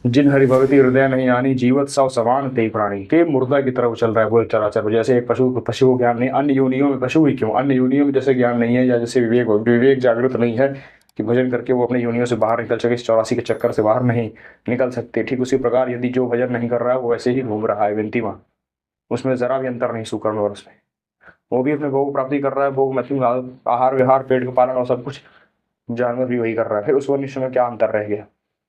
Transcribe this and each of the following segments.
जिन हरि भगति हृदय नहीं आनी, जीवत सौ समान ते प्राणी के मुर्दा की तरफ चल रहा है वो चराचर। जैसे एक पशु को पशु को ज्ञान नहीं, अन्य योनियों में पशु ही क्यों, अन्य योनियों में जैसे ज्ञान नहीं है, या जैसे विवेक जागृत नहीं है कि भजन करके वो अपनी योनियों से बाहर निकल सके, इस 84 के चक्कर से बाहर नहीं निकल सकते। ठीक उसी प्रकार यदि जो भजन नहीं कर रहा है वो ऐसे ही घूम रहा है विनती माँ, उसमें जरा भी अंतर नहीं सुकर्ण और उसमें, वो भी अपने भोग प्राप्ति कर रहा है, भोग मतलब आहार विहार पेट का पालन और सब कुछ जानवर भी वही कर रहा है। फिर उस मनुष्य में क्या अंतर रह गया।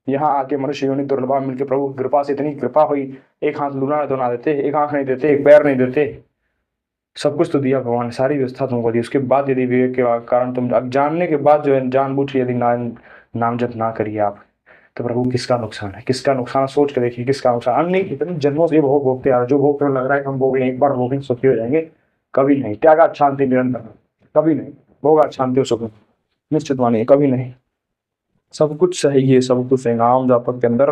यहाँ आके मनुष्य योनि दुर्लभा मिलकर प्रभु की कृपा से इतनी कृपा हुई, एक हाथ लूना तो ना देते, एक आंख नहीं देते, एक पैर नहीं देते, सब कुछ तो दिया भगवान ने, सारी व्यवस्था तुमको दी। उसके बाद यदि विवेक के कारण तुम अब जानने के बाद जो है जानबूझ के यदि नाम जप ना करिए आप, तो प्रभु किसका नुकसान है, किसका नुकसान सोच के देखिए, किसका नुकसान। अन्य इतने जन्मों से ये भोग भोगते आ रहे, जो भोग तुम्हें लग रहा है कि हम भोग एक बार भोगेंगे सुखी हो जाएंगे, कभी नहीं। त्यागा शांति निरंतर, कभी नहीं। भोगा शांति और सुख निश्चित मानिए कभी नहीं। सब कुछ सही, सब कुछ है नाम जापक के अंदर,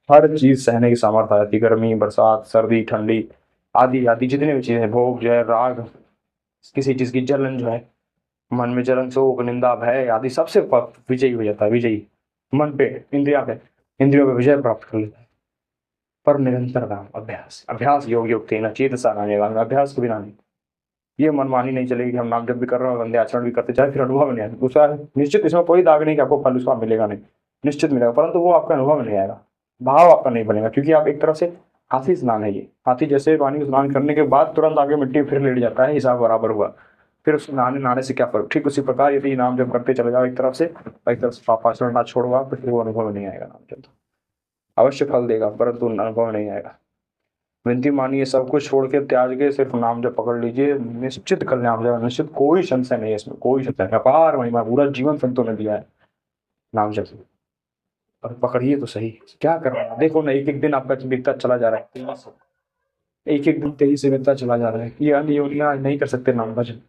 हर चीज सहने की सामर्थ्य आ जाती है। गर्मी बरसात सर्दी ठंडी आदि आदि जितने भी चीजें, भोग जो है राग, किसी चीज की जलन जो है, मन में जलन शोक निंदा भय आदि सबसे विजयी हो जाता है, विजयी मन पे, इंद्रिया पे, इंद्रियों पे विजय प्राप्त कर लेता है। पर निरंतर नाम अभ्यास, अभ्यास योग योग तेना चेत सा नानेगा, अभ्यास के बिना नहीं। ये मनमानी नहीं चलेगी कि हम नाम जब भी कर रहे हैं गंदे आचरण भी करते जाए, फिर अनुभव नहीं आएगा। दूसरा है निश्चित, इसमें कोई दाग नहीं कि आपको फल उसका मिलेगा नहीं, निश्चित मिलेगा, परंतु वो आपका अनुभव में नहीं आएगा, भाव आपका नहीं बनेगा, क्योंकि आप एक तरह से हाथी स्नान है ये। हाथी जैसे पानी में स्नान करने के बाद तुरंत आगे मिट्टी फिर लेट जाता है, हिसाब बराबर हुआ, फिर उस नहाने नहाने से क्या फर्क। ठीक उसी प्रकार यदि नाम जब करते चले जाओ एक तरफ से, और एक तरफ से पापाचरण ना छोड़ो आप, फिर वो अनुभव नहीं आएगा। नाम जब अवश्य फल देगा परंतु अनुभव नहीं आएगा। विनती मानिए सब कुछ छोड़ के त्याग के सिर्फ नाम जब पकड़ लीजिए, निश्चित कल्याण हो जाएगा, निश्चित, कोई संशय नहीं है इसमें, कोई संशय नहीं। अपार महिमा, पूरा जीवन संतों ने दिया है नाम जप। और पकड़िए तो सही, क्या कर रहा है देखो ना, एक एक दिन आपका बीतता चला जा रहा है, एक एक दिन तेजी से बीतता चला जा रहा है। ये अन्य योनियां नहीं कर सकते नाम भजन,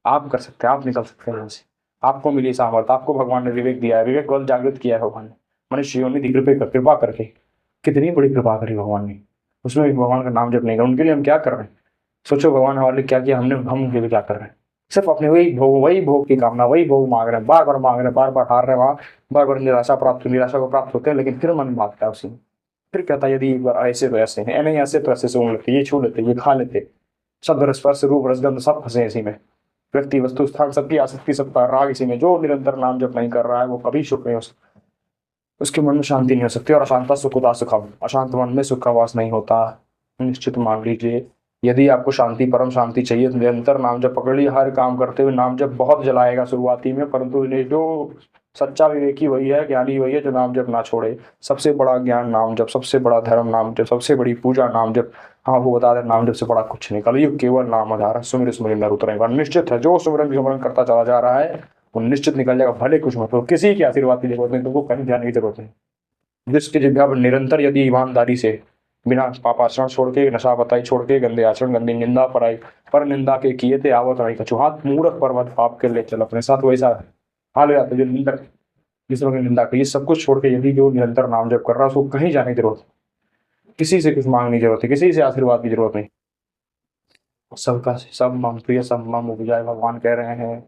आप कर सकते हैं, आप निकल सकते हैं यहाँ से। आपको मिली सामर्थ्य, आपको भगवान ने विवेक दिया है, विवेक बल जागृत किया है भगवान ने, मनुष्य योनि दी कृपा करके। कितनी बड़ी कृपा करी भगवान ने, उसमें भी भगवान का नाम जप नहीं कर, उनके लिए हम क्या कर रहे हैं। सोचो भगवान हमारे लिए क्या किया, हमने हम उनके लिए क्या कर रहे हैं। सिर्फ अपने वही भोग की कामना, वही भोग मांग रहे हैं, बार बार मांग रहे हैं, बार बार हार रहे हैं वहां, बार बार निराशा को प्राप्त होते हैं, लेकिन फिर मन भागता है उसी में। फिर कहता है यदि एक बार ऐसे तो ऐसे हैं, नहीं ऐसे तो ऐसे सूंघ लेते, ये छू लेते, ये खा लेते, शब्द स्पर्श रूप रसगंध सब फंसे इसी में। व्यक्ति वस्तु स्थान सबकी आसक्ति सबका राग इसी में। जो निरंतर नाम जप नहीं कर रहा है वो कभी सुख नहीं हो सकता, उसके मन में शांति नहीं हो सकती। और अशांत सुख उदास सुखम, अशांत मन में सुख का वास नहीं होता। निश्चित मान लीजिए, यदि आपको शांति परम शांति चाहिए तो निरंतर नाम जप पकड़ लीजिए। हर काम करते हुए नाम जप बहुत जलाएगा शुरुआती में, परंतु इन्हें जो सच्चा विवेकी वही है, ज्ञानी वही है जो नाम जप ना छोड़े। सबसे बड़ा ज्ञान नाम जप, सबसे बड़ा धर्म नाम जप, सबसे बड़ी पूजा नाम जप। हाँ वो बता दें नाम जप से बड़ा कुछ नहीं, कलयुग केवल नाम आधार है, सुमिर सुमिर नर उतरेगा। निश्चित है जो सुमिरन करता चला जा रहा है वो निश्चित निकल जाएगा, भले कुछ मतलब किसी की आशीर्वाद की जरूरत नहीं, तुमको कहीं जाने की जरूरत नहीं। जिसकी जिज्ञा पर निरंतर यदि ईमानदारी से, बिना पापाचरण छोड़ के, नशा बताई छोड़ के, गंदे आचरण गंदी निंदा पराई पर निंदा के किए थे आवत नहीं कछु, हाथ मूर्ख पर्वत पाप के ले चल अपने साथ, वैसा हाल हो जाता है जो निंदक दूसरों की निंदा करिए। सब कुछ छोड़ के यदि जो निरंतर नाम जप कर रहा है उसको कहीं जाने की जरूरत नहीं, किसी से कुछ मांगने की जरूरत है, किसी से आशीर्वाद की जरूरत नहीं। सबका सब मम प्रिय सब मम उपजाए भगवान कह रहे हैं,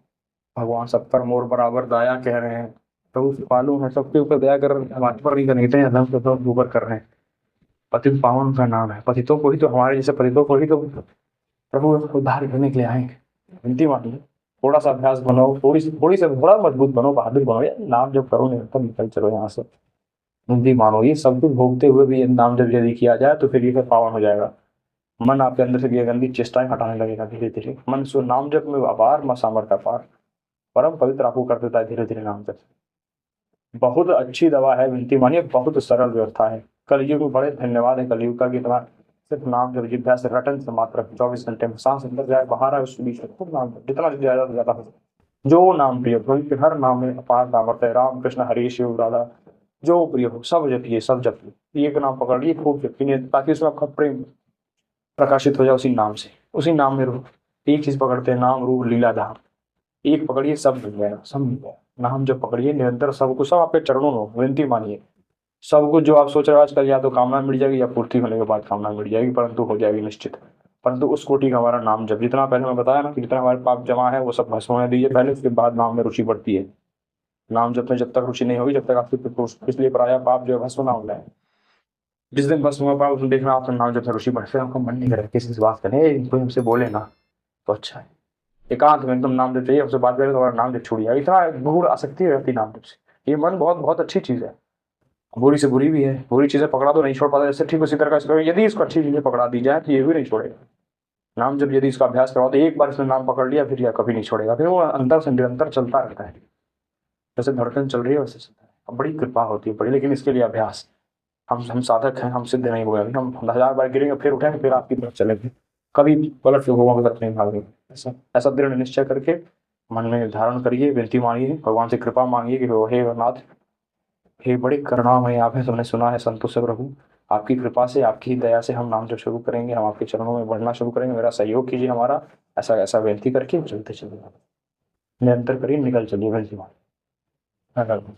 भगवान सब पर मोर बराबर दया कह रहे हैं। तो उस मालूम है सबके ऊपर दया कर रहे हैं, हमारे पर नहीं करने के, हम तो ऊपर कर रहे हैं। पतित पावन का नाम है, पतितों को ही तो, हमारे जैसे पतितों को ही तो प्रभु उद्धार करने के लिए आएंगे। विनती मानिए, थोड़ा सा अभ्यास बनाओ, थोड़ी से थोड़ा मजबूत बनो, बहादुर बनो, यार नाम जब करो निरंतर निकल चलो यहाँ से। विनती मानो, ये सब कुछ भोगते हुए भी ये नाम जब यदि किया जाए तो फिर ये सब पावन हो जाएगा। मन आपके अंदर से ये गंदी चेष्टाएं हटाने लगेगा धीरे धीरे। मन सो नाम जप में अपार सामर्थ्य, अपार परम पवित्र आपको कर देता है धीरे धीरे नाम जप। बहुत अच्छी दवा है विनती मानिए, बहुत सरल व्यवस्था है। कलयुग में बड़े धन्यवाद है कलयुग का कि इतना सिर्फ नाम जब जिभ्या से रटन से मात्र 24 घंटे में सांस अंदर जाए बाहर आए उसके बीच में खूब नाम जप, जितना ज्यादा से ज्यादा हो सके। जो नाम प्रिय हो, क्योंकि हर नाम में अपार सामर्थ्य है। राम कृष्ण हरि शिव राधा जो प्रिय हो सब जपिए, सब जपिए, एक नाम पकड़ लिए खूब जपिए, ताकि उसमें आपका प्रेम प्रकाशित हो जाए उसी नाम से, उसी नाम में रूप। एक चीज पकड़ते हैं, नाम रूप लीला धाम, एक पकड़िए सब मिल जाएगा, सब मिल जाएगा। नाम जब पकड़िए निरंतर, सब कुछ सब आपके चरणों में, विनती मानिए। सब कुछ जो आप सोच रहे हो आजकल, या तो कामना मिट जाएगी या पूर्ति होने के बाद कामना मिट जाएगी, परंतु हो जाएगी निश्चित। परंतु उस कोटि का हमारा नाम जब, जितना पहले मैं बताया ना कि जितना हमारे पाप जमा है वो सब भस्म होने दीजिए पहले, उसके बाद नाम में रुचि बढ़ती है। नाम जब में जब तक रुचि नहीं होगी, जब तक आपकी पिछले पराया पाप जो है भस्म ना हो जाए, जिस दिन बस हुआ पाओ उस दिन देखना आपका नाम जब से ऋषि बने, फिर आपका मन नहीं करेगा किसी से बात करने, कोई हमसे बोले ना तो अच्छा है। एकांत में एकदम नाम जब चाहिए, हमसे बात करें तो हमारा नाम जब छूट जाए, इतना गूढ़ आसक्ति रहती नाम जब से। ये मन बहुत बहुत अच्छी चीज है, बुरी से बुरी भी है। बुरी चीजें पकड़ा तो नहीं छोड़ पाता, जैसे ठीक उसी तरह का इसको यदि इसको अच्छी चीजें पकड़ा दी जाए तो ये भी नहीं छोड़ेगा। नाम जब यदि इसका अभ्यास करवाओ तो एक बार इसने नाम पकड़ लिया फिर यह कभी नहीं छोड़ेगा, फिर वो अंदर से निरंतर चलता रहता है, जैसे धड़कन चल रही है वैसे चलता है। अब बड़ी कृपा होती है बड़ी, लेकिन इसके लिए अभ्यास। हम साधक हैं, हम सिद्ध नहीं हुए अभी, हम 1000 बार गिरेंगे फिर उठेंगे फिर आपकी तरफ चलेंगे, कभी पलट के भगवान की तरफ नहीं भागेंगे। ऐसा ऐसा दृढ़ निश्चय करके मन में धारण करिए, विनती मांगिए, भगवान से कृपा मांगिए कि हे नाथ, हे बड़े करुणामय आप हैं, तुमने सुना है संतों से प्रभु, आपकी कृपा से आपकी ही दया से हम नाम जब शुरू करेंगे, हम आपके चरणों में बढ़ना शुरू करेंगे, मेरा सहयोग कीजिए हमारा। ऐसा ऐसा विनती करके चलते चलिए, निरंतर करिए, निकल चलिए, विनती मांगिए।